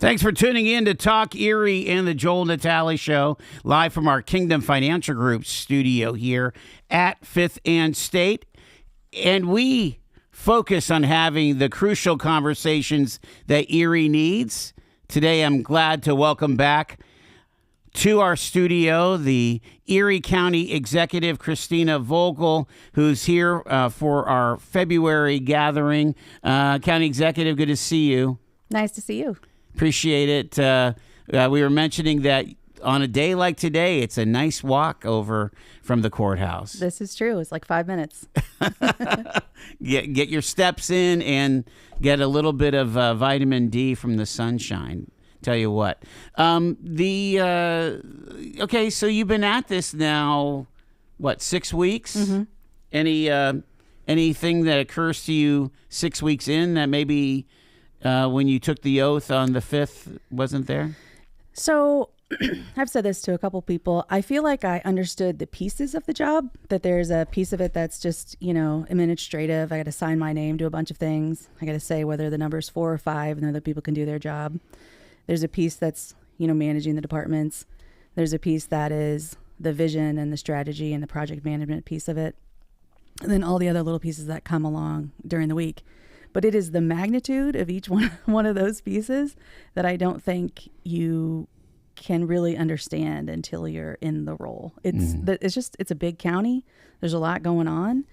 Thanks for tuning in to Talk Erie and the Joel Natale Show, live from our Kingdom Financial Group studio here at 5th and State. And we focus on having the crucial conversations that Erie needs. Today, I'm glad to welcome back to our studio the Erie County Executive, Christina Vogel, who's here for our February gathering. County Executive, good to see you. Nice to see you. Appreciate it. We were mentioning that on a day like today, it's a nice walk over from the courthouse. This is true. It's like 5 minutes. Get your steps in and get a little bit of vitamin D from the sunshine. Tell you what. Okay, so you've been at this now, 6 weeks? Mm-hmm. Anything that occurs to you 6 weeks in that maybe when you took the oath on the 5th wasn't there? So I've said this to a couple people. I feel like I understood the pieces of the job, that there's a piece of it that's just, administrative. I got to sign my name to a bunch of things. I got to say whether the number's 4 or 5 and other people can do their job. There's a piece that's, managing the departments. There's a piece that is the vision and the strategy and the project management piece of it. And then all the other little pieces that come along during the week. But it is the magnitude of each one of those pieces that I don't think you can really understand until you're in the role. It's a big county. There's a lot going on.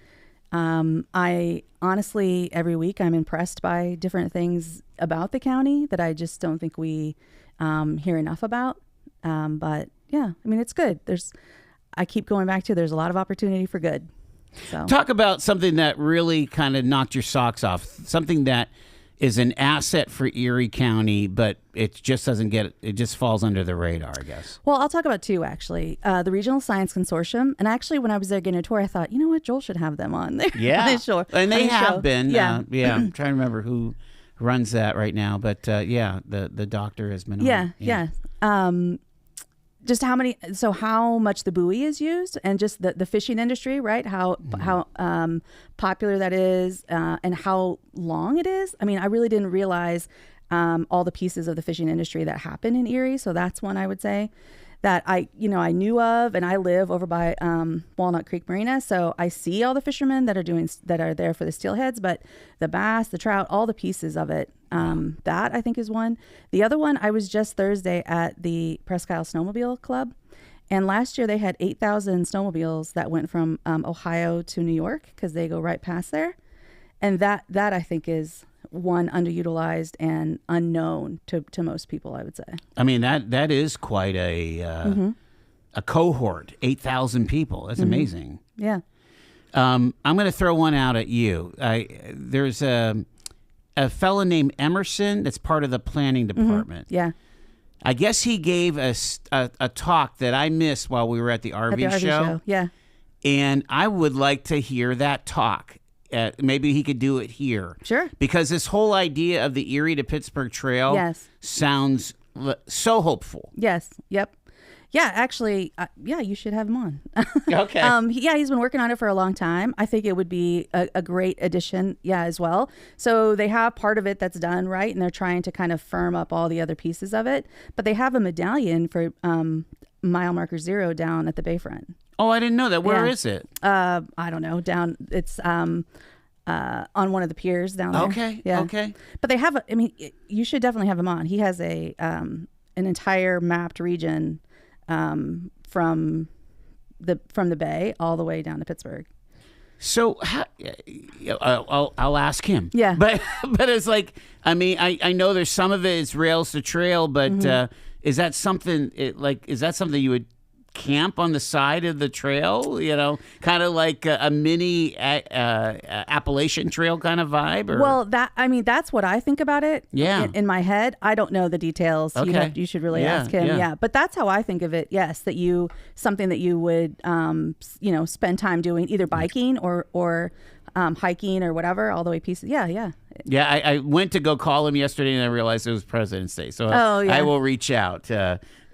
I honestly, every week I'm impressed by different things about the county that I just don't think we hear enough about. But yeah, it's good. I keep going back to, there's a lot of opportunity for good. So. Talk about something that really kind of knocked your socks off, something that is an asset for Erie County, but it just it just falls under the radar, I guess. Well, I'll talk about two, actually. The Regional Science Consortium. And actually, when I was there getting a tour, I thought, you know what, Joel should have them on there. Yeah. And they have been. Yeah. I'm trying to remember who runs that right now. But the doctor has been on. Yeah. Just how much the buoy is used, and just the fishing industry, right? How popular that is, and how long it is. I really didn't realize all the pieces of the fishing industry that happen in Erie. So that's one I would say that I knew of, and I live over by Walnut Creek Marina, so I see all the fishermen that are there for the steelheads, but the bass, the trout, all the pieces of it. That I think is one. The other one, I was just Thursday at the Presque Isle Snowmobile Club, and last year they had 8,000 snowmobiles that went from Ohio to New York, because they go right past there, and that I think is one underutilized and unknown to most people, I would say. That is quite a cohort, 8,000 people. That's amazing. Yeah. I'm going to throw one out at you. There's a fellow named Emerson that's part of the planning department. Yeah. I guess he gave us a talk that I missed while we were at the RV show. Yeah. And I would like to hear that talk. Maybe he could do it here. Sure. Because this whole idea of the Erie to Pittsburgh Trail sounds so hopeful. Yes. Yep. Yeah, actually, you should have him on. Okay. He's been working on it for a long time. I think it would be a great addition, as well. So they have part of it that's done, right? And they're trying to kind of firm up all the other pieces of it. But they have a medallion for mile marker 0 down at the Bayfront. Oh, I didn't know that. Where is it? I don't know. Down, it's on one of the piers down there. Okay. Yeah. Okay. But they have, you should definitely have him on. He has an entire mapped region from the Bay all the way down to Pittsburgh. So I'll ask him. Yeah. But it's like, I know there's some of it is rails to trail, but is that something you would camp on the side of the trail, kind of like a mini Appalachian Trail kind of vibe? Or? Well, that's what I think about it. Yeah. In my head, I don't know the details. Okay. You should really ask him. Yeah. But that's how I think of it. Yes, something that you would, spend time doing, either biking or hiking or whatever, all the way pieces. Yeah. Yeah, I went to go call him yesterday, and I realized it was President's Day. So I will reach out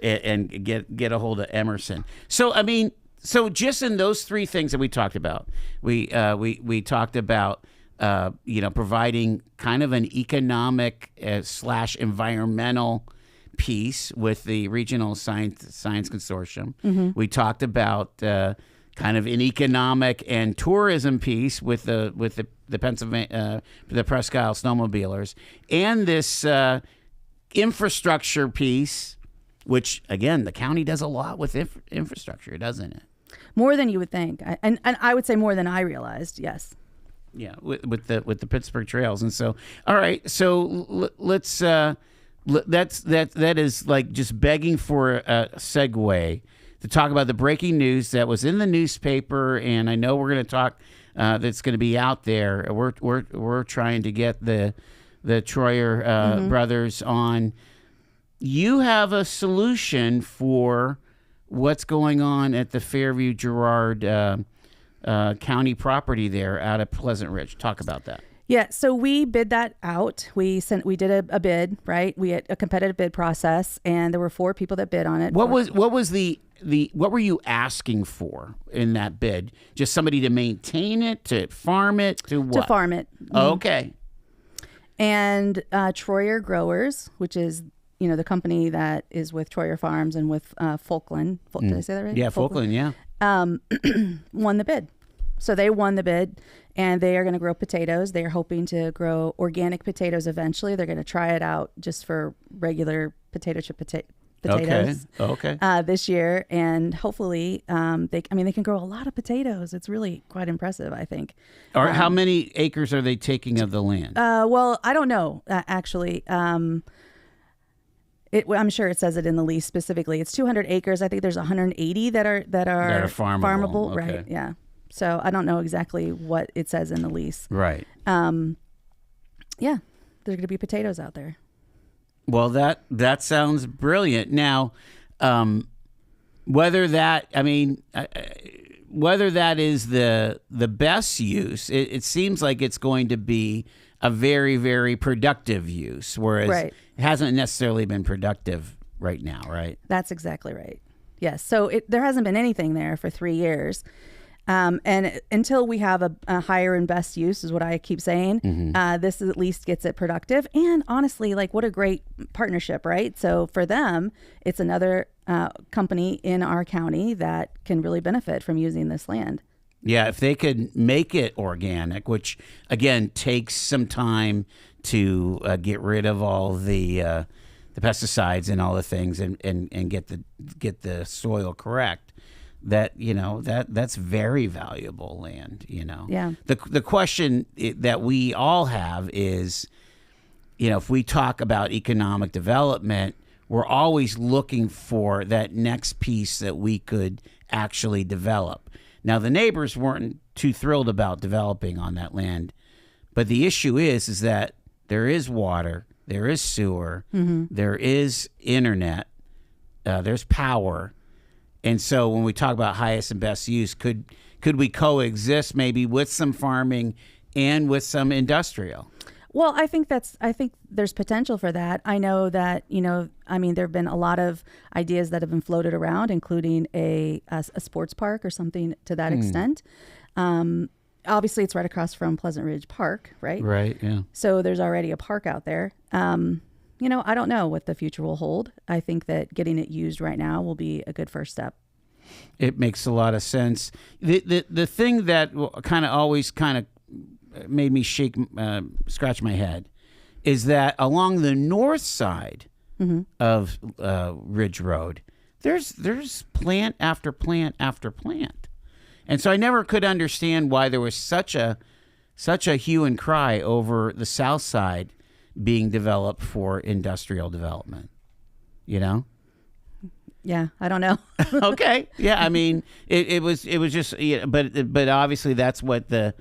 and get a hold of Emerson. So just in those three things that we talked about, we talked about providing kind of an economic / environmental piece with the Regional Science Consortium. Mm-hmm. We talked about kind of an economic and tourism piece with the Pennsylvania the Presque Isle snowmobilers, and this infrastructure piece, which again the county does a lot with infrastructure, doesn't it? More than you would think, and I would say more than I realized. Yes. Yeah, with the Pittsburgh trails, and so all right, so let's that is like just begging for a segue to talk about the breaking news that was in the newspaper, and I know we're going to talk that's going to be out there. We're trying to get the Troyer brothers on. You have a solution for what's going on at the Fairview Girard County property there out of Pleasant Ridge. Talk about that. Yeah, so we bid that out. We did a bid, right? We had a competitive bid process, and there were 4 people that bid on it. What was what were you asking for in that bid? Just somebody to maintain it, to farm it, to what? To farm it. Oh, okay. And Troyer Growers, which is the company that is with Troyer Farms and with Folkland. Did I say that right? Yeah, Folkland. Yeah. Won the bid. So they won the bid, and they are going to grow potatoes. They are hoping to grow organic potatoes eventually. They're going to try it out just for regular potato chip potatoes. Okay. This year, and hopefully, they can grow a lot of potatoes. It's really quite impressive, I think. All right, how many acres are they taking of the land? Well, I don't know actually. I'm sure it says it in the lease specifically. It's 200 acres. I think there's 180 that are farmable. Okay. Right? Yeah. So I don't know exactly what it says in the lease. Right. Yeah, there's going to be potatoes out there. Well, that sounds brilliant. Now, whether that is the best use, it seems like it's going to be a very, very productive use, whereas Right. it hasn't necessarily been productive right now, right? That's exactly right. Yes. So there hasn't been anything there for 3 years. And until we have a higher and best use is what I keep saying. This at least gets it productive. And honestly, like, what a great partnership, right? So for them, it's another company in our county that can really benefit from using this land. Yeah, if they could make it organic, which again takes some time to get rid of all the pesticides and all the things, and get the soil correct. That's very valuable land. Yeah. The question that we all have is, if we talk about economic development, we're always looking for that next piece that we could actually develop. Now, the neighbors weren't too thrilled about developing on that land, but the issue is that there is water, there is sewer, there is internet, there's power. And so when we talk about highest and best use, could we coexist maybe with some farming and with some industrial? Well, I think there's potential for that. I know that, there have been a lot of ideas that have been floated around, including a sports park or something to that extent. Obviously, it's right across from Pleasant Ridge Park, right? Right, yeah. So there's already a park out there. I don't know what the future will hold. I think that getting it used right now will be a good first step. It makes a lot of sense. The thing that always made me scratch my head, is that along the north side of Ridge Road, there's plant after plant after plant, and so I never could understand why there was such a hue and cry over the south side being developed for industrial development. Yeah, I don't know. Okay, yeah, it was just, but obviously that's what the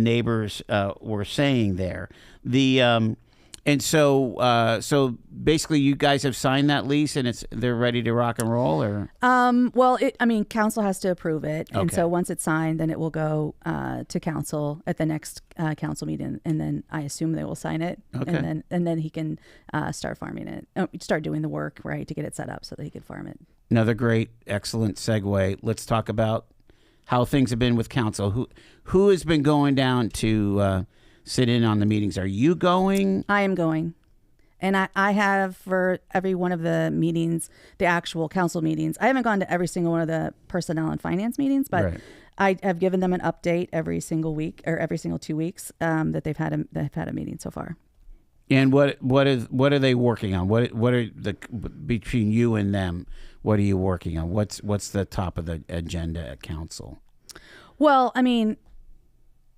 neighbors were saying there. And so basically you guys have signed that lease and they're ready to rock and roll, or? Well, council has to approve it. And Okay. so once it's signed, then it will go to council at the next council meeting. And then I assume they will sign it. Okay. And then he can start farming it, start doing the work, right, to get it set up so that he can farm it. Another great, excellent segue. Let's talk about how things have been with council. Who has been going down to sit in on the meetings. Are you going? I am going. And I have for every one of the meetings, the actual council meetings. I haven't gone to every single one of the personnel and finance meetings, but Right. I have given them an update every single week or every single 2 weeks that they've had a meeting so far. And what are they working on? What are the between you and them? What are you working on? What's the top of the agenda at council? Well, I mean,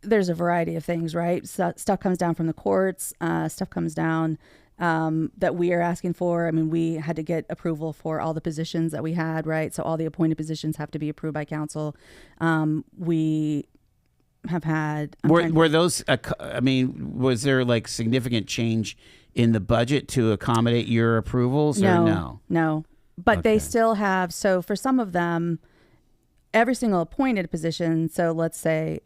there's a variety of things, right? So, stuff comes down from the courts. Stuff comes down that we are asking for. I mean, we had to get approval for all the positions that we had, right? So all the appointed positions have to be approved by council. We have had. Were those? I mean, was there like significant change in the budget to accommodate your approvals? Or no. But they still have. So for some of them, every single appointed position. So let's say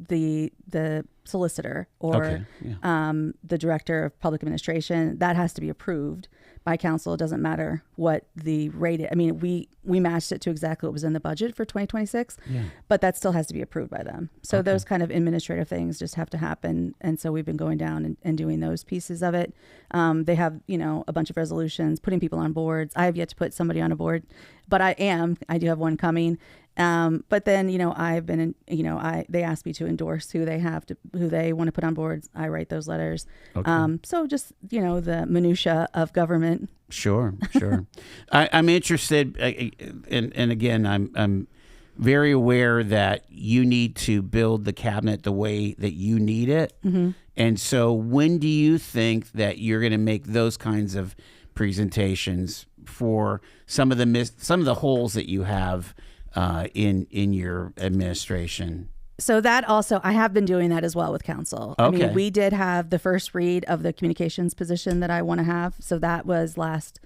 the solicitor or the director of public administration, that has to be approved by council. It doesn't matter what the rate is. I mean, we matched it to exactly what was in the budget for 2026, but that still has to be approved by them. So those kind of administrative things just have to happen. And so we've been going down and doing those pieces of it. They have, a bunch of resolutions, putting people on boards. I have yet to put somebody on a board, but I do have one coming. But then, I've been, they asked me to endorse who they want to put on boards. I write those letters. Okay. So just, the minutia of government. Sure. I'm interested, and again, I'm very aware that you need to build the cabinet the way that you need it. Mm-hmm. And so when do you think that you're going to make those kinds of presentations for some of the holes that you have in your administration? So that also, I have been doing that as well with council. Okay. I mean, we did have the first read of the communications position that I want to have. So that was last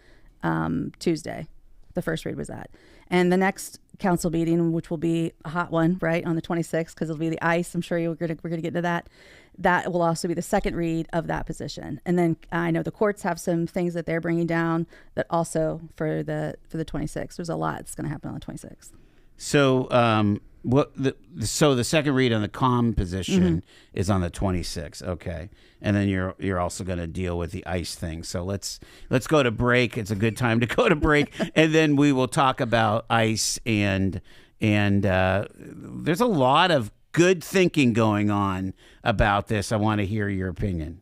Tuesday. The first read was that. And the next council meeting, which will be a hot one, right, on the 26th, because it'll be the ICE. I'm sure we're going to get into that. That will also be the second read of that position. And then I know the courts have some things that they're bringing down that also for the 26th. There's a lot that's going to happen on the 26th. So so the second read on the comm position is on the 26th. Okay. And then you're also going to deal with the ICE thing. So let's go to break. It's a good time to go to break. And then we will talk about ICE and there's a lot of good thinking going on about this. I want to hear your opinion.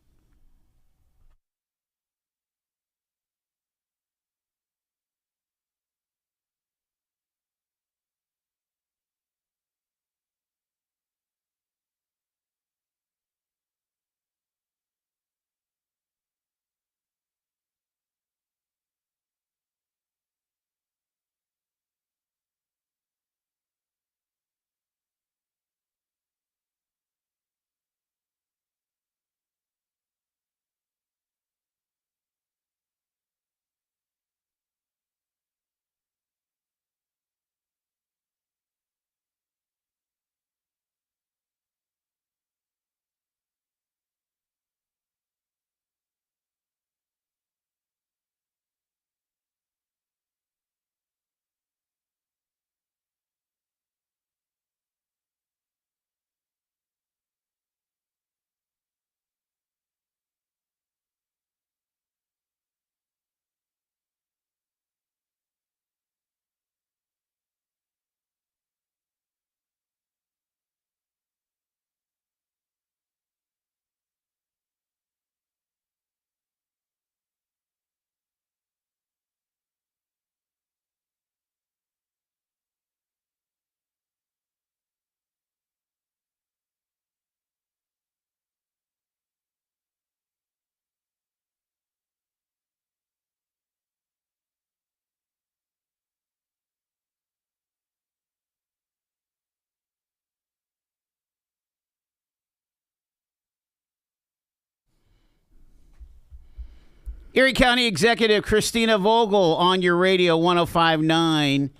Erie County Executive Christina Vogel on your radio 105.9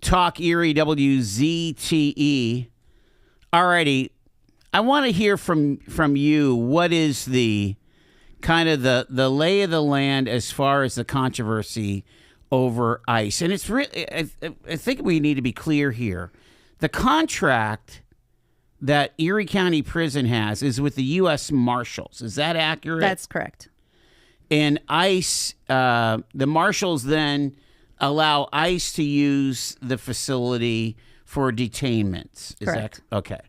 Talk Erie WZTE. Alrighty, I want to hear from you. What is the kind of the lay of the land as far as the controversy over ICE? And it's really, I think we need to be clear here. The contract that Erie County Prison has is with the U.S. Marshals. Is that accurate? That's correct. And ICE, the Marshals then allow ICE to use the facility for detainments. Is Correct. that okay?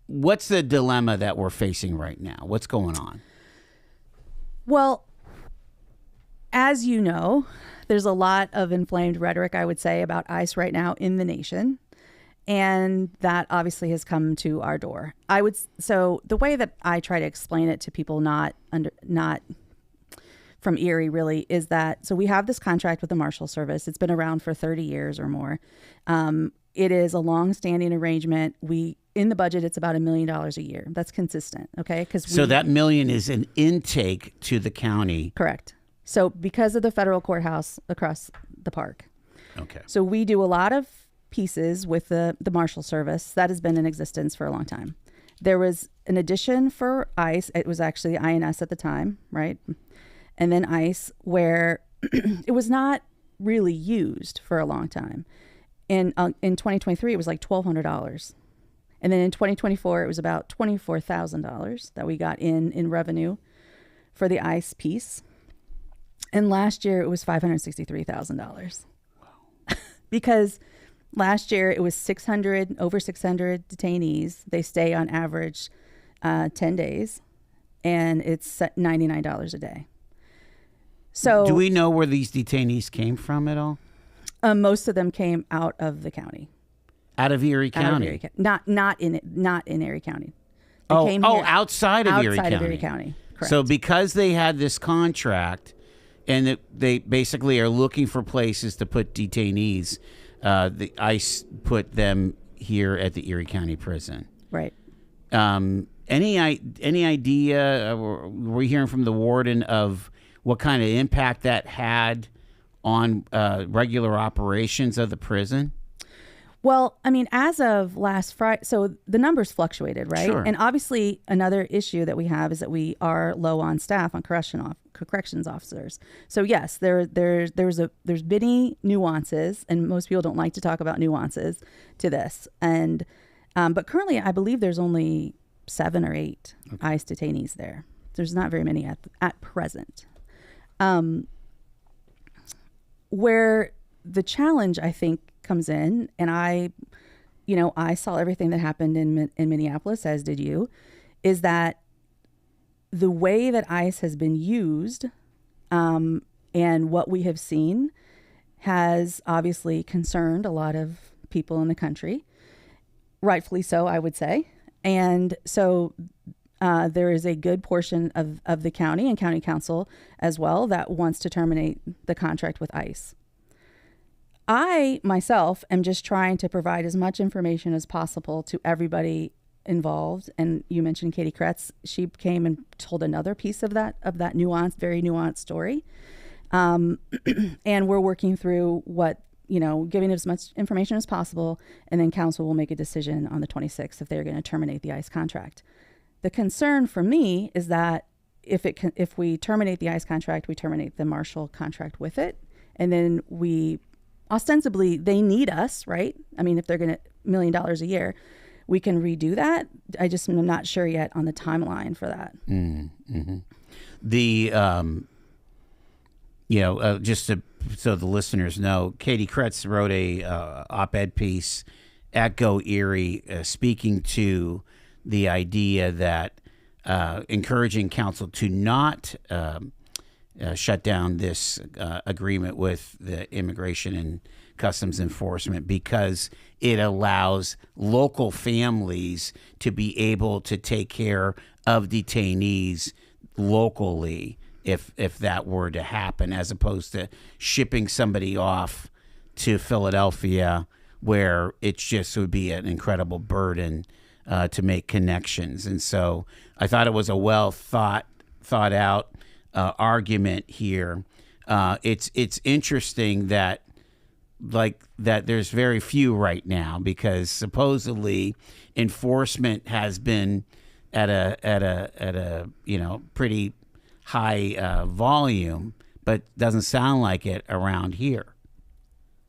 What's the dilemma that we're facing right now? What's going on? Well, as you know, there's a lot of inflamed rhetoric, I would say, about ICE right now in the nation. And that obviously has come to our door. So the way that I try to explain it to people not from Erie really is that, so we have this contract with the Marshal Service. It's been around for 30 years or more. It is a long-standing arrangement. In the budget, it's about $1 million a year. That's consistent, okay? So that $1 million is an intake to the county. Correct. So because of the federal courthouse across the park. Okay. So we do a lot of pieces with the Marshal Service. That has been in existence for a long time. There was an addition for ICE. It was actually INS at the time, right? And then ICE, where it was not really used for a long time. In 2023, it was like $1,200. And then in 2024, it was about $24,000 that we got in revenue for the ICE piece. And last year, it was $563,000. Wow. Because last year, it was over 600 detainees. They stay on average 10 days, and it's $99 a day. So, do we know where these detainees came from at all? Most of them came out of the county. Out of Erie County? Not in Erie County. Outside of Erie County. Outside of Erie County, correct. So because they had this contract and they basically are looking for places to put detainees, the ICE put them here at the Erie County Prison. Right. Any idea, were we hearing from the warden of what kind of impact that had on regular operations of the prison? Well, I mean, as of last Friday, so the numbers fluctuated, right? Sure. And obviously, another issue that we have is that we are low on staff on corrections officers. So yes, there's many nuances, and most people don't like to talk about nuances to this. And but currently, I believe there's only 7 or 8 ICE detainees there. There's not very many at present. Where the challenge, I think, comes in, and I saw everything that happened in Minneapolis, as did you, is that the way that ICE has been used and what we have seen has obviously concerned a lot of people in the country, rightfully so, I would say. And so there is a good portion of the county and county council as well that wants to terminate the contract with ICE. I, myself, am just trying to provide as much information as possible to everybody involved. And you mentioned Katie Kretz. She came and told another piece of that nuanced, very nuanced story. And we're working through giving as much information as possible. And then council will make a decision on the 26th if they're going to terminate the ICE contract. The concern for me is that if we terminate the ICE contract, we terminate the Marshal contract with it. And then ostensibly, they need us, right? I mean, if they're going to $1 million a year, we can redo that. I just am not sure yet on the timeline for that. Mm-hmm. So the listeners know, Katie Kretz wrote a op-ed piece at Go Erie speaking to the idea that encouraging council to not shut down this agreement with the Immigration and Customs Enforcement because it allows local families to be able to take care of detainees locally if that were to happen, as opposed to shipping somebody off to Philadelphia where it just would be an incredible burden to make connections. And so I thought it was a well thought out argument here. It's interesting that there's very few right now because supposedly enforcement has been at a pretty high volume, but doesn't sound like it around here.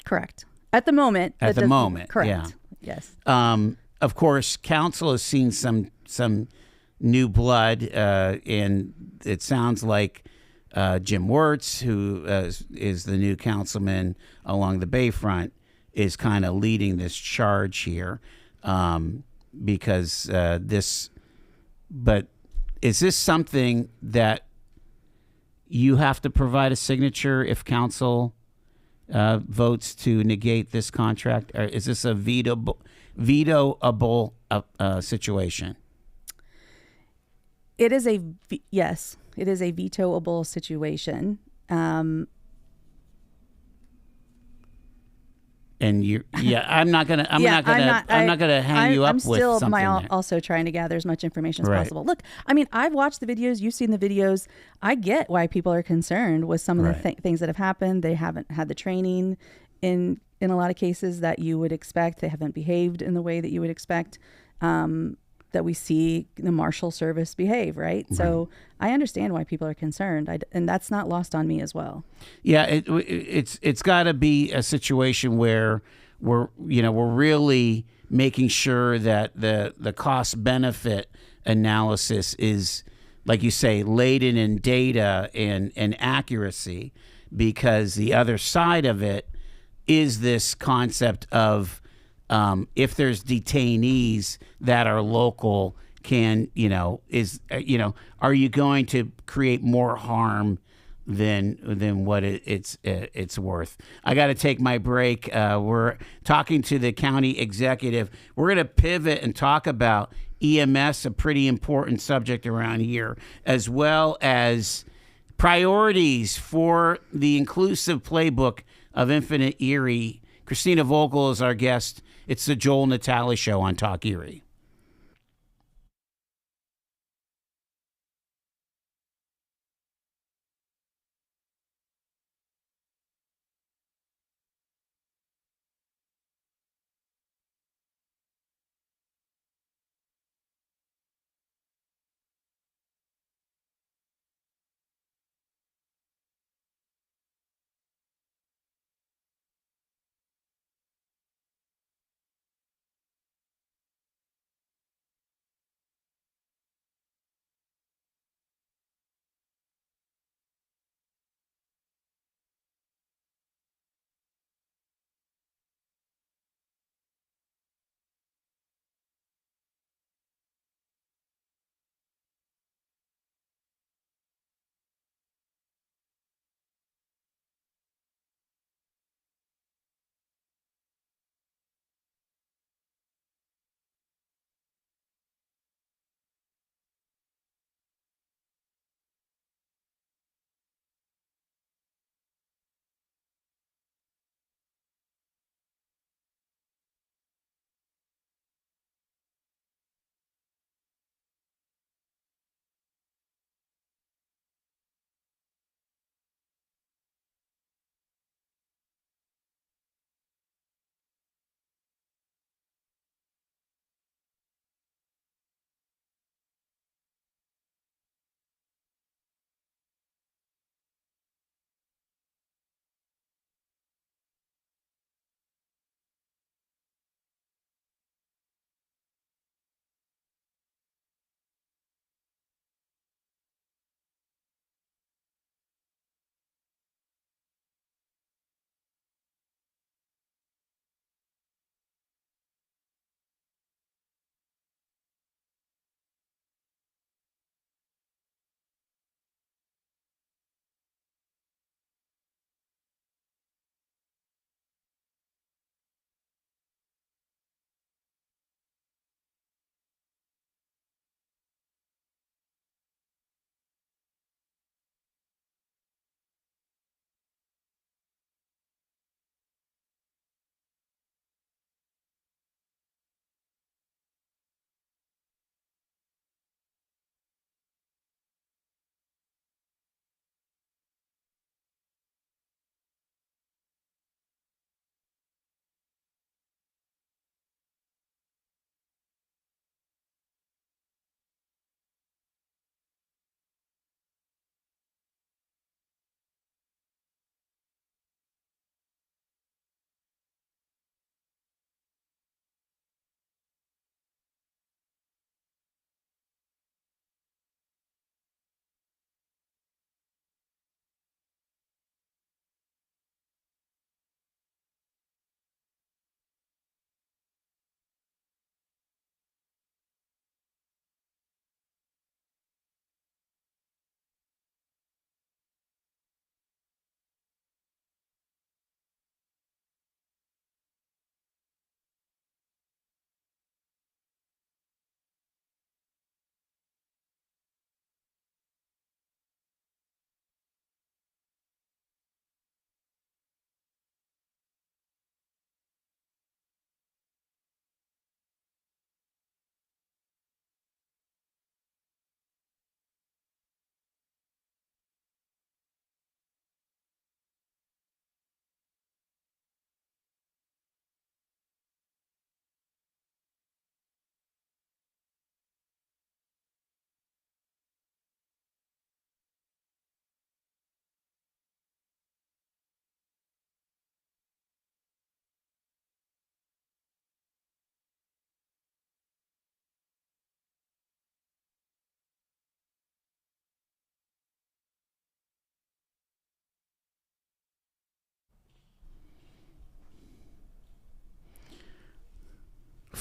Correct. At the moment. Correct. Yes. Of course, council has seen some new blood, and it sounds like Jim Wirtz, who is the new councilman along the Bayfront, is kind of leading this charge here, because this. But is this something that you have to provide a signature if council votes to negate this contract? Or is this a vetoable situation? It is yes, it is a vetoable situation. And I'm not gonna hang you up with something. I'm there. also trying to gather as much information as Right. possible. Look, I mean, I've watched the videos. You've seen the videos. I get why people are concerned with some of the things that have happened. They haven't had the training in a lot of cases that you would expect. They haven't behaved in the way that you would expect. That we see the Marshal Service behave, right? So I understand why people are concerned, and that's not lost on me as well. Yeah, it's got to be a situation where we're really making sure that the cost benefit analysis is, like you say, laden in data and accuracy, because the other side of it is this concept of if there's detainees that are local, are you going to create more harm than what it's worth? I got to take my break. We're talking to the county executive. We're going to pivot and talk about EMS, a pretty important subject around here, as well as priorities for the inclusive playbook of Infinite Erie. Christina Vogel is our guest. It's the Joel Natale Show on Talk Erie.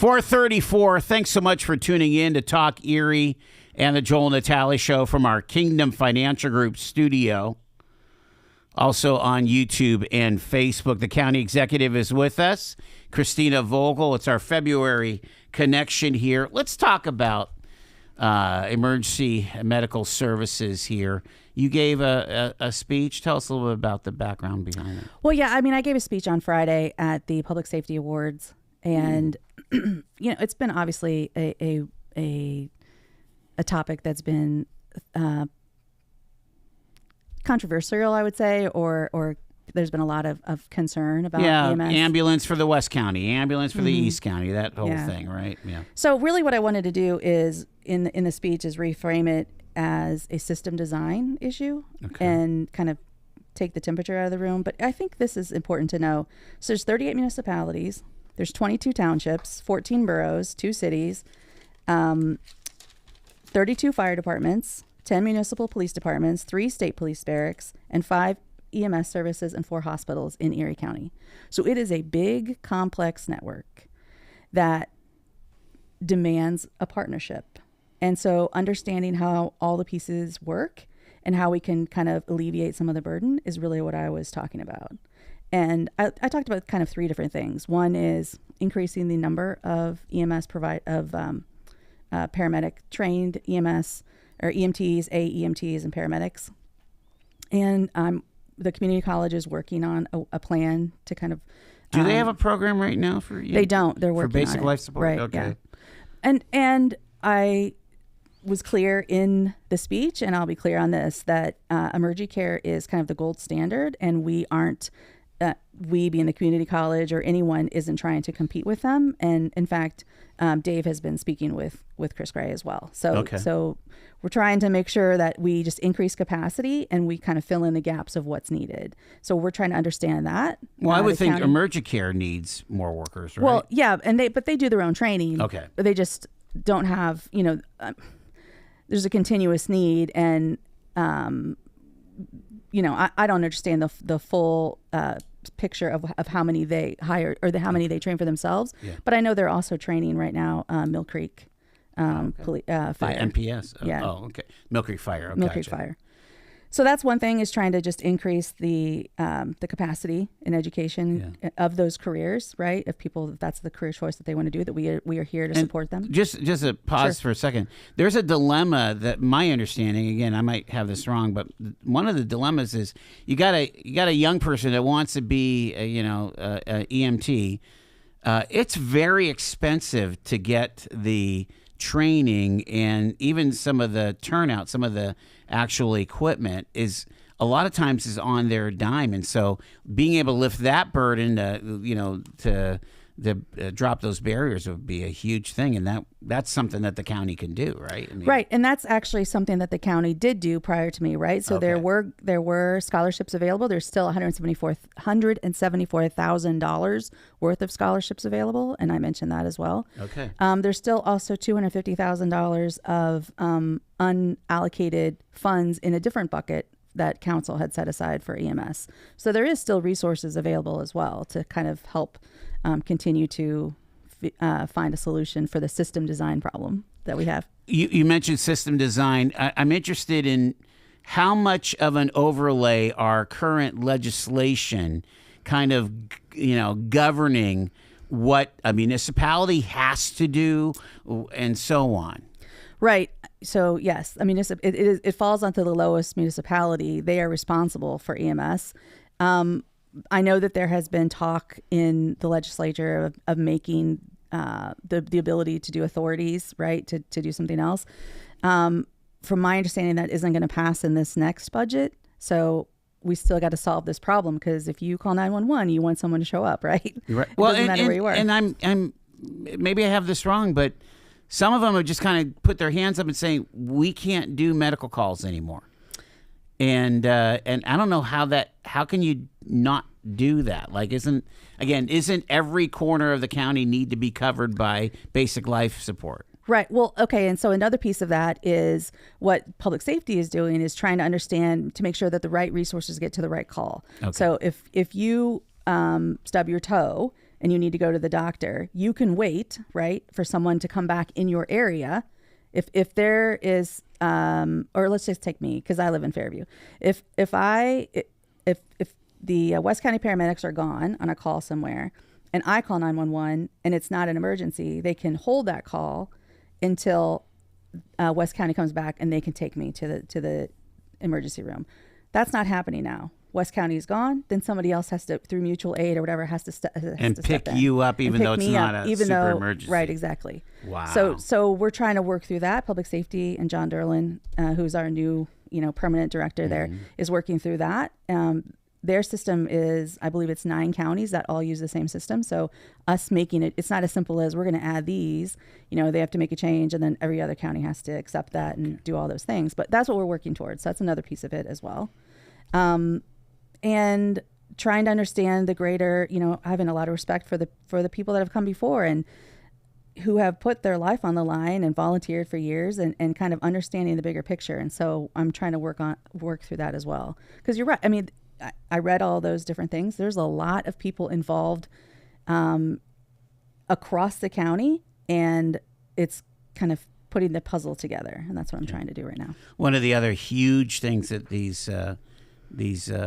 434. Thanks so much for tuning in to Talk Erie and the Joel Natale Show from our Kingdom Financial Group studio. Also on YouTube and Facebook. The county executive is with us, Christina Vogel. It's our February connection here. Let's talk about emergency medical services here. You gave a speech. Tell us a little bit about the background behind it. Well, yeah, I mean, I gave a speech on Friday at the Public Safety Awards, and it's been obviously a topic that's been controversial, I would say, or there's been a lot of concern about EMS. Ambulance for the West County, ambulance for the East County, that whole thing, right? Yeah. So really what I wanted to do is, in the speech, is reframe it as a system design issue and kind of take the temperature out of the room. But I think this is important to know. So there's 38 municipalities. There's 22 townships, 14 boroughs, 2 cities, 32 fire departments, 10 municipal police departments, 3 state police barracks, and 5 EMS services and 4 hospitals in Erie County. So it is a big, complex network that demands a partnership. And so understanding how all the pieces work and how we can kind of alleviate some of the burden is really what I was talking about. And I talked about kind of 3 different things. One is increasing the number of paramedic trained EMS or EMTs, AEMTs, and paramedics. And the community college is working on a plan to kind of. Do they have a program right now for you? They don't. They're working for basic on life support. Right, Okay. Yeah. And I was clear in the speech, and I'll be clear on this, that emergency care is kind of the gold standard, and we aren't. We being the community college or anyone isn't trying to compete with them. And in fact, Dave has been speaking with Chris Gray as well. So we're trying to make sure that we just increase capacity and we kind of fill in the gaps of what's needed. So we're trying to understand that. Well, I would think emergency care needs more workers, right? Well, yeah, but they do their own training. Okay. But they just don't have, there's a continuous need, and I don't understand the full picture of how many they hire or how many they train for themselves. Yeah. But I know they're also training right now Mill Creek Fire. The MPS. Yeah. Oh, okay. Mill Creek Fire. Mill Creek Fire. So that's one thing, is trying to just increase the capacity in education of those careers, right? If that's the career choice that they want to do, that we are here to support them. Just a pause for a second. There's a dilemma that, my understanding, again, I might have this wrong, but one of the dilemmas is you got a young person that wants to be a EMT. It's very expensive to get the training, and even some of the turnout, some of the actual equipment is a lot of times is on their dime. And so being able to lift that burden to drop those barriers would be a huge thing. And that's something that the county can do, right? I mean, right. And that's actually something that the county did do prior to me, right? So there were scholarships available. There's still $174,000 worth of scholarships available. And I mentioned that as well. Okay. There's still also $250,000 of unallocated funds in a different bucket that council had set aside for EMS. So there is still resources available as well to kind of help continue to find a solution for the system design problem that we have. You mentioned system design. I'm interested in how much of an overlay our current legislation kind of, governing what a municipality has to do and so on. Right. So yes, I mean, it falls onto the lowest municipality. They are responsible for EMS. I know that there has been talk in the legislature of making the ability to do authorities, right, to do something else. From my understanding, that isn't going to pass in this next budget. So we still got to solve this problem, because if you call 911, you want someone to show up, right? Right. It doesn't matter where you are. And I'm maybe I have this wrong, but some of them have just kind of put their hands up and saying, we can't do medical calls anymore. And I don't know how can you not do that? Like, isn't every corner of the county need to be covered by basic life support? Right. Well, okay. And so another piece of that is what public safety is doing is trying to understand, to make sure that the right resources get to the right call. Okay. So if you stub your toe and you need to go to the doctor, you can wait, right, for someone to come back in your area. If there is, or let's just take me, because I live in Fairview. If the West County paramedics are gone on a call somewhere, and I call 911 and it's not an emergency, they can hold that call until West County comes back and they can take me to the emergency room. That's not happening now. West County is gone, then somebody else has to, through mutual aid or whatever, has to step you up, even though it's not a super emergency. Right, exactly. Wow. So we're trying to work through that. Public safety, and John Derlin, who's our new permanent director there, is working through that. Their system is, I believe it's 9 counties that all use the same system. So us making it, it's not as simple as we're going to add these, they have to make a change and then every other county has to accept that and do all those things. But that's what we're working towards. So that's another piece of it as well. And trying to understand the greater, having a lot of respect for the people that have come before and who have put their life on the line and volunteered for years and kind of understanding the bigger picture. And so I'm trying to work through that as well. Because you're right. I mean, I read all those different things. There's a lot of people involved across the county, and it's kind of putting the puzzle together. And that's what I'm trying to do right now. One of the other huge things that these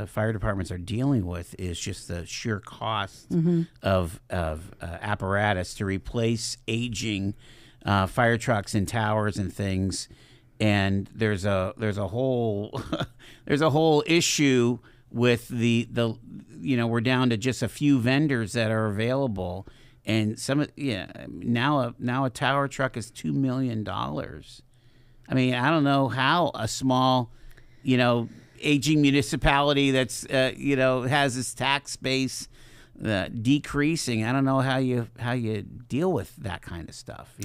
fire departments are dealing with is just the sheer cost of apparatus to replace aging fire trucks and towers and things. And there's a whole there's a whole issue with the we're down to just a few vendors that are available, and now a tower truck is $2 million. I mean, I don't know how a small aging municipality that's has its tax base decreasing. I don't know how you deal with that kind of stuff.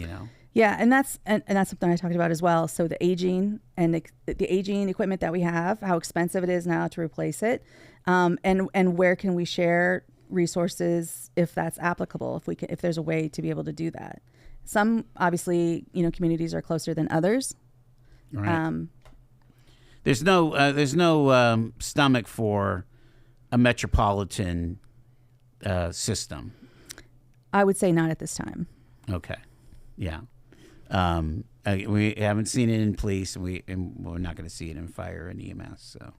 Yeah, and that's something I talked about as well. So the aging and the aging equipment that we have, how expensive it is now to replace it, and where can we share resources if that's applicable, if there's a way to be able to do that. Some obviously communities are closer than others. Right. There's no stomach for a metropolitan system. I would say not at this time. Okay. Yeah. We haven't seen it in police, and we're not going to see it in fire and EMS. So,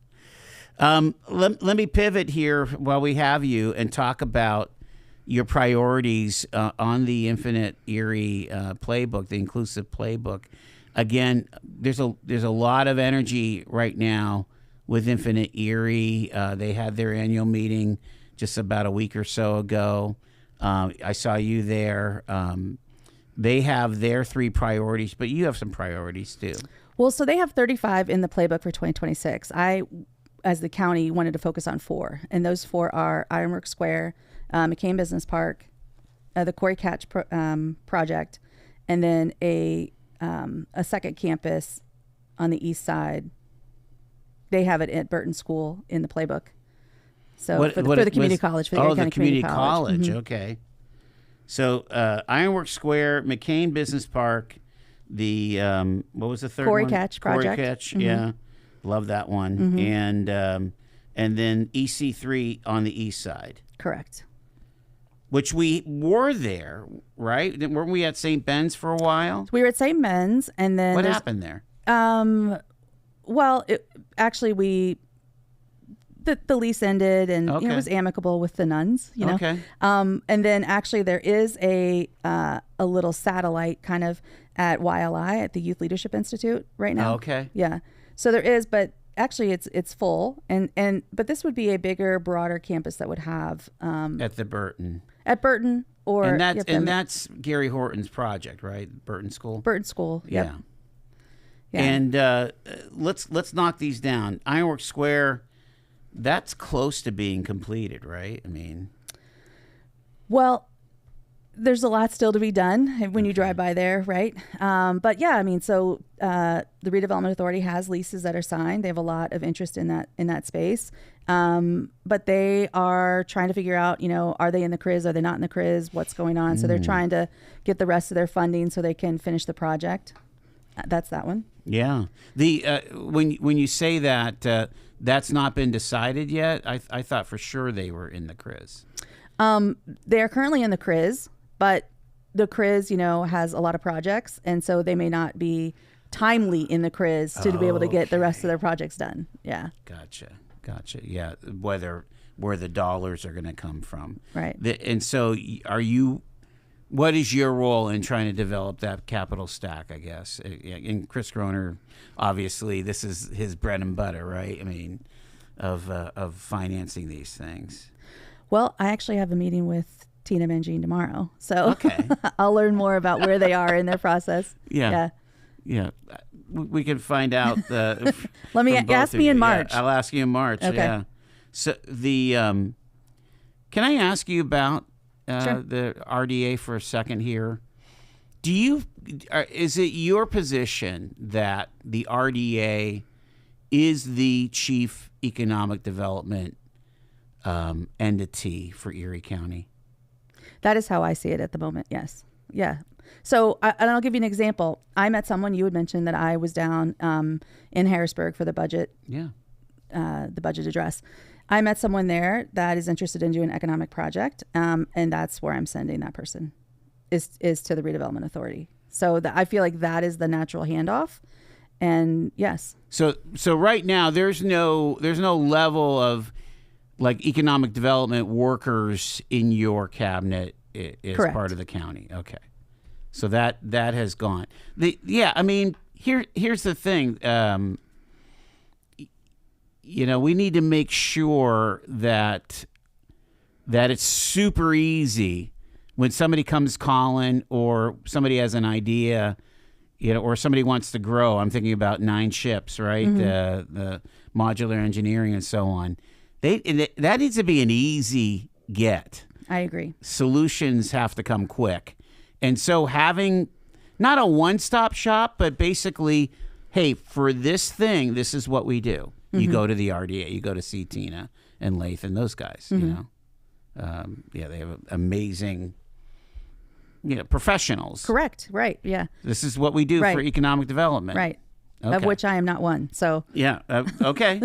let me pivot here while we have you and talk about your priorities on the Infinite Erie playbook, the inclusive playbook. Again, there's a lot of energy right now with Infinite Erie. They had their annual meeting just about a week or so ago. I saw you there. They have their 3 priorities, but you have some priorities too. Well, so they have 35 in the playbook for 2026. I, as the county, wanted to focus on 4, and those 4 are Ironworks Square, McCain Business Park, the Corey Catch project, and then a second campus on the east side. They have it at Burton School in the playbook. So for the community college, for the Erie County Community College. Mm-hmm. Okay. So Ironworks Square, McCain Business Park, the what was the third Corey one? Catch project. Corey Catch, yeah, love that one. And then EC3 on the east side. Correct. Which we were there, right? Weren't we at St. Ben's for a while? We were at St. Ben's, and then what happened there? Well, the lease ended, and it was amicable with the nuns, Okay. And then actually there is a little satellite kind of at YLI at the Youth Leadership Institute right now. Okay. Yeah. So there is, but actually it's full, but this would be a bigger, broader campus that would have at the Burton. At Burton, or and that's Gary Horton's project, right? Burton School. Burton School. Yep. Yeah. And let's knock these down. Ironworks Square, that's close to being completed, right? I mean, well, there's a lot still to be done when you drive by there, right? But yeah, I mean, so the Redevelopment Authority has leases that are signed. They have a lot of interest in that space, but they are trying to figure out, are they in the CRIZ? Are they not in the CRIZ? What's going on? So they're trying to get the rest of their funding so they can finish the project. That's that one. Yeah. The when you say that that's not been decided yet, I thought for sure they were in the CRIZ. They're currently in the CRIS, but the CRIS, has a lot of projects, and so they may not be timely in the CRIS to be able to get the rest of their projects done. Yeah. Gotcha. Yeah, where the dollars are going to come from. Right. And so what is your role in trying to develop that capital stack, I guess? And Chris Groner, obviously, this is his bread and butter, right? I mean, of financing these things. Well, I actually have a meeting with Tina Mangine tomorrow, so okay. I'll learn more about where they are in their process. Yeah. We can find out. Let me ask me in March. Yeah, I'll ask you in March. Okay. Yeah. So can I ask you about Sure. the RDA for a second here? Is it your position that the RDA is the chief economic development entity for Erie County? That is how I see it at the moment. Yes. Yeah. So, and I'll give you an example. I met someone, you had mentioned that I was down in Harrisburg for the budget. Yeah. The budget address. I met someone there that is interested in doing an economic project, and that's where I'm sending that person is to the redevelopment authority. So I feel like that is the natural handoff. And yes. So right now there's no level of like economic development workers in your cabinet as Correct. part of the county. Okay. So that has gone. I mean, here's the thing. We need to make sure that it's super easy when somebody comes calling or somebody has an idea, or somebody wants to grow. I'm thinking about 9 Ships, right? Mm-hmm. The modular engineering and so on. That needs to be an easy get. I agree. Solutions have to come quick. And so having not a one-stop shop, but basically, hey, for this thing, this is what we do. You go to the RDA, you go to see Tina and Lath and those guys, they have amazing, professionals. Correct. Right. Yeah. This is what we do for economic development. Right. Okay. Of which I am not one. So. Yeah. Okay.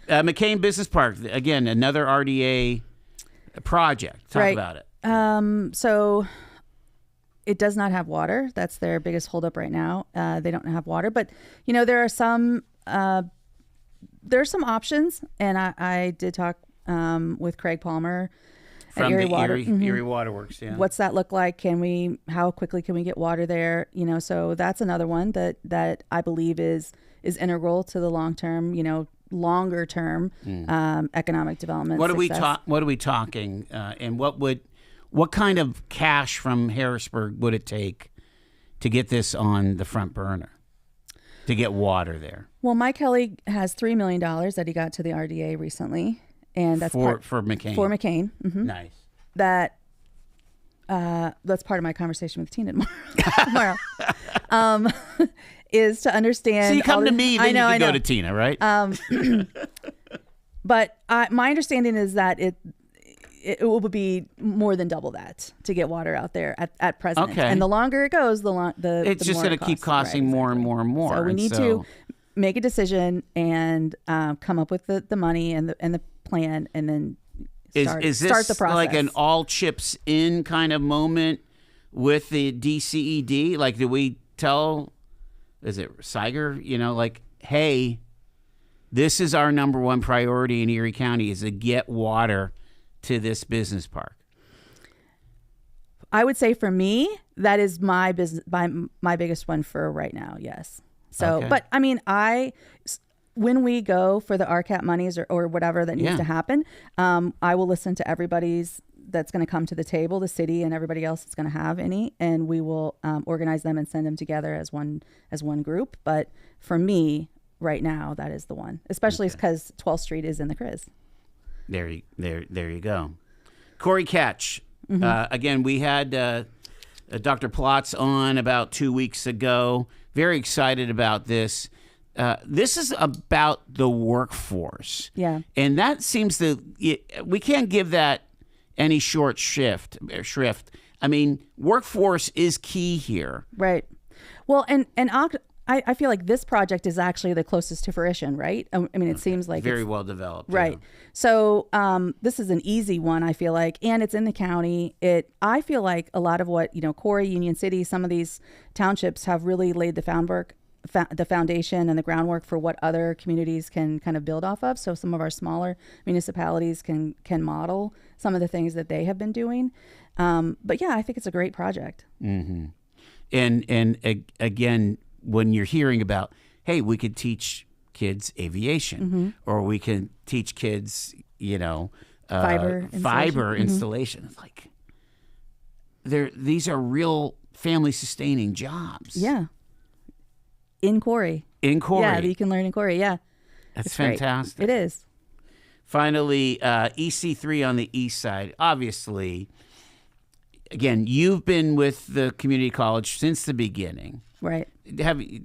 McCain Business Park, again, another RDA project. Talk about it. So it does not have water. That's their biggest holdup right now. They don't have water, but there are some. There's some options, and I did talk with Craig Palmer from at Erie the Water. Erie Waterworks. Yeah. What's that look like? How quickly can we get water there? So that's another one that I believe is integral to the longer term economic development. What success. What are we talking? And what kind of cash from Harrisburg would it take to get this on the front burner? To get water there. Well, Mike Kelly has $3 million that he got to the RDA recently, and that's for McCain. For McCain, Nice. That's part of my conversation with Tina tomorrow. Is to understand. So you come to me, then you can go know. to Tina, right? But my understanding is that it will be more than double that to get water out there at present. Okay. And the longer it goes, it's just going to keep costing more and more and more. So we need to make a decision and come up with the money and the plan, and then start the process. Like an all chips in kind of moment with the DCED? Like, do we tell, is it Siger, hey, this is our number one priority in Erie County is to get water to this business park? I would say for me, that is my biggest one for right now. Yes. So, okay. But I mean, when we go for the RCAP monies or whatever that needs to happen, I will listen to everybody's that's going to come to the table, the city and everybody else that's going to have any, and we will organize them and send them together as one group. But for me right now, that is the one, especially because 12th Street is in the CRIS. There you go. Corey Catch. Again, we had Dr. Plotz on about 2 weeks ago. Very excited about this. This is about the workforce. Yeah. And that seems we can't give that any short shrift. I mean, workforce is key here. Right. Well, and I feel like this project is actually the closest to fruition, right? I mean, it seems like very well developed. Right. Yeah. So this is an easy one, I feel like, and it's in the county. I feel like a lot of what, Corey, Union City, some of these townships have really laid the foundation and the groundwork for what other communities can kind of build off of. So some of our smaller municipalities can model some of the things that they have been doing. But yeah, I think it's a great project. Mm-hmm. And again, when you're hearing about, hey, we could teach kids aviation, or we can teach kids, fiber installation. It's like these are real family sustaining jobs. Yeah. In Corey. Yeah, that you can learn in Corey. Yeah. That's fantastic. Great. It is. Finally, EC3 on the east side. Obviously, again, you've been with the community college since the beginning. Right.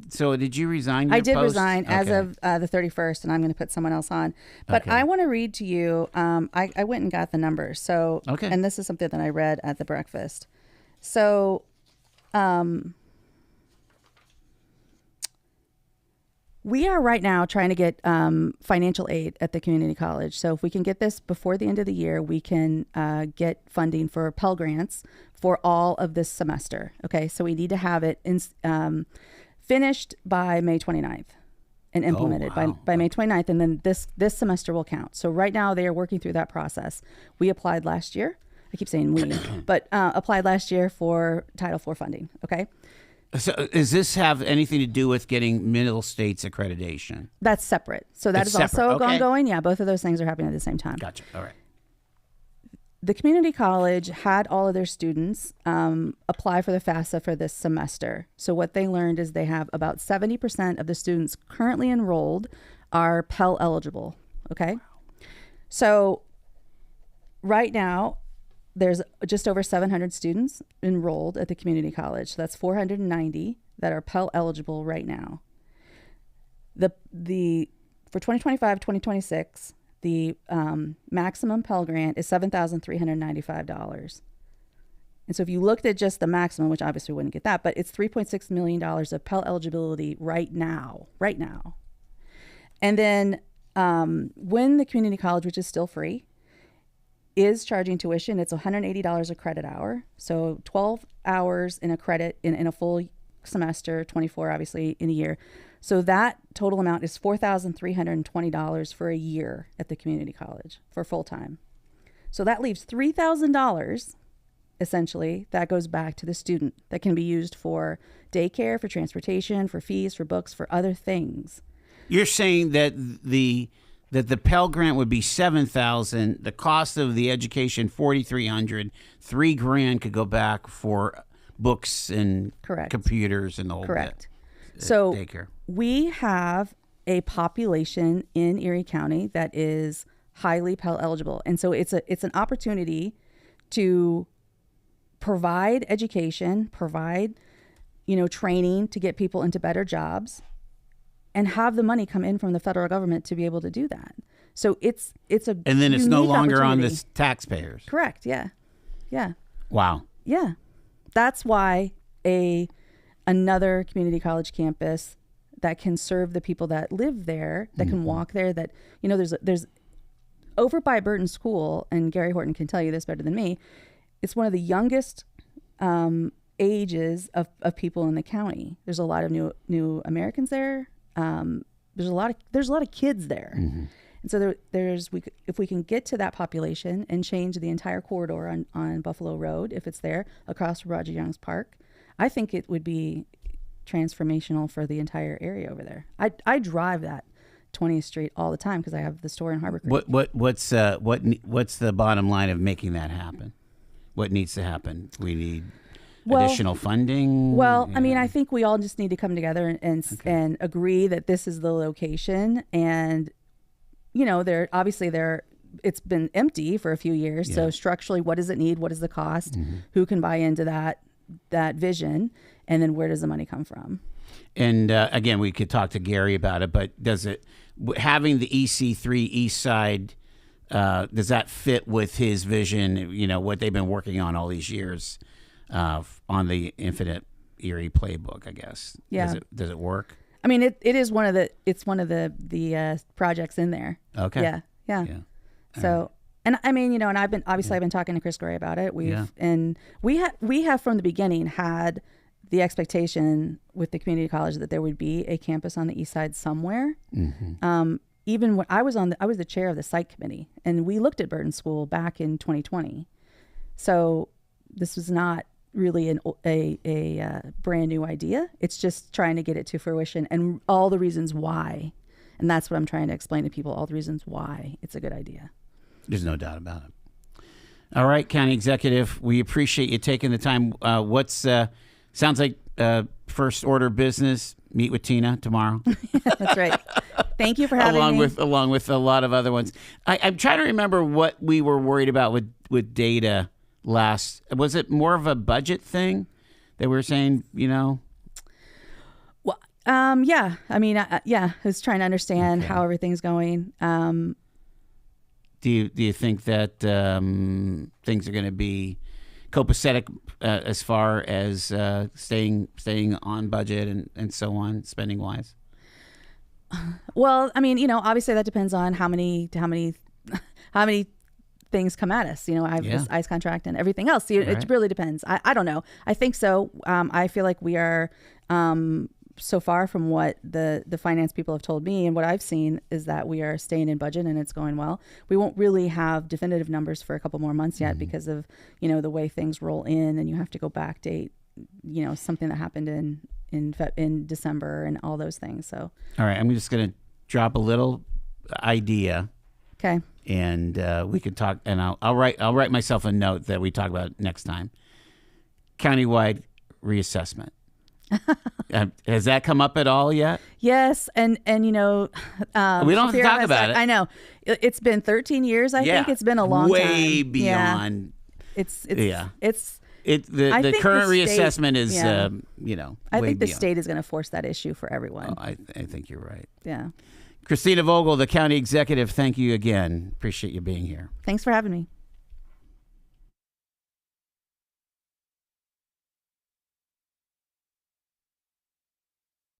So did you resign? I did resign as of the 31st, and I'm going to put someone else on. But I want to read to you. I went and got the numbers. So, and this is something that I read at the breakfast. So, we are right now trying to get financial aid at the community college. So if we can get this before the end of the year, we can get funding for Pell Grants for all of this semester. Okay, so we need to have it finished by May 29th and implemented by May 29th. And then this semester will count. So right now they are working through that process. We applied last year. I keep saying we, but applied last year for Title IV funding. Okay. So does this have anything to do with getting Middle States accreditation? That's separate. So that is also ongoing. Yeah, both of those things are happening at the same time. Gotcha. All right. The community college had all of their students apply for the FAFSA for this semester. So what they learned is they have about 70% of the students currently enrolled are Pell eligible. Okay. Wow. So right now, there's just over 700 students enrolled at the community college. So that's 490 that are Pell eligible right now. For 2025, 2026, the maximum Pell Grant is $7,395. And so if you looked at just the maximum, which obviously we wouldn't get that, but it's $3.6 million of Pell eligibility right now. And then when the community college, which is still free, is charging tuition, it's $180 a credit hour. So 12 hours in a credit in a full semester, 24 obviously in a year. So that total amount is $4,320 for a year at the community college for full time. So that leaves $3,000 essentially that goes back to the student that can be used for daycare, for transportation, for fees, for books, for other things. You're saying that the Pell Grant would be $7,000, the cost of the education $4,300, $3,000 could go back for books and computers and the whole bit. So daycare. We have a population in Erie County that is highly Pell eligible, and so it's an opportunity to provide education, provide training to get people into better jobs, and have the money come in from the federal government to be able to do that. So it's a and then it's no longer on the taxpayers. Correct. Yeah. Wow. Yeah. That's why another community college campus that can serve the people that live there, that can walk there, that there's over by Burton School, and Gary Horton can tell you this better than me. It's one of the youngest ages of people in the county. There's a lot of new Americans there. There's a lot of kids there. And so if we can get to that population and change the entire corridor on Buffalo Road, if it's there across from Roger Young's Park, I think it would be transformational for the entire area over there. I drive that 20th Street all the time because I have the store in Harbor Creek. What's the bottom line of making that happen? What needs to happen? We need additional funding? Well, I mean, I think we all just need to come together and agree that this is the location. And, it's been empty for a few years. Yeah. So structurally, what does it need? What is the cost? Who can buy into that vision? And then where does the money come from? And again, we could talk to Gary about it, but having the EC3 East Side, does that fit with his vision, what they've been working on all these years? On the infinite Erie playbook, I guess. Yeah. Does it work? I mean, it is one of the projects in there. Okay. Yeah. So, and I mean, and I've been talking to Chris Gray about it. We have from the beginning had the expectation with the community college that there would be a campus on the east side somewhere. Mm-hmm. Even when I was the chair of the site committee, and we looked at Burton School back in 2020. So this was not really a brand new idea. It's just trying to get it to fruition and all the reasons why. And that's what I'm trying to explain to people, all the reasons why it's a good idea. There's no doubt about it. All right, County Executive, we appreciate you taking the time. Sounds like first order business, meet with Tina tomorrow. That's right. Thank you for having me. Along with a lot of other ones. I'm trying to remember what we were worried about with data last. Was it more of a budget thing that we were saying, Well, yeah. I mean, I was trying to understand how everything's going. Do you think that things are going to be copacetic as far as staying on budget and so on, spending wise? Well, I mean, obviously that depends on how many things come at us. I have this ICE contract and everything else. It really depends. I don't know. I think so. I feel like we are so far from what the finance people have told me and what I've seen is that we are staying in budget and it's going well. We won't really have definitive numbers for a couple more months yet because of, the way things roll in and you have to go backdate, something that happened in December and all those things. So, all right, I'm just going to drop a little idea. Okay. And we could talk, and I'll write myself a note that we talk about next time. Countywide reassessment. Has that come up at all yet? Yes, and we don't have to talk about it. I know it's been 13 years. I think it's been a long time. Way beyond. Yeah. It's the current reassessment is I think the state is going to force that issue for everyone. I think you're right. Yeah. Christina Vogel, the county executive. Thank you again. Appreciate you being here. Thanks for having me.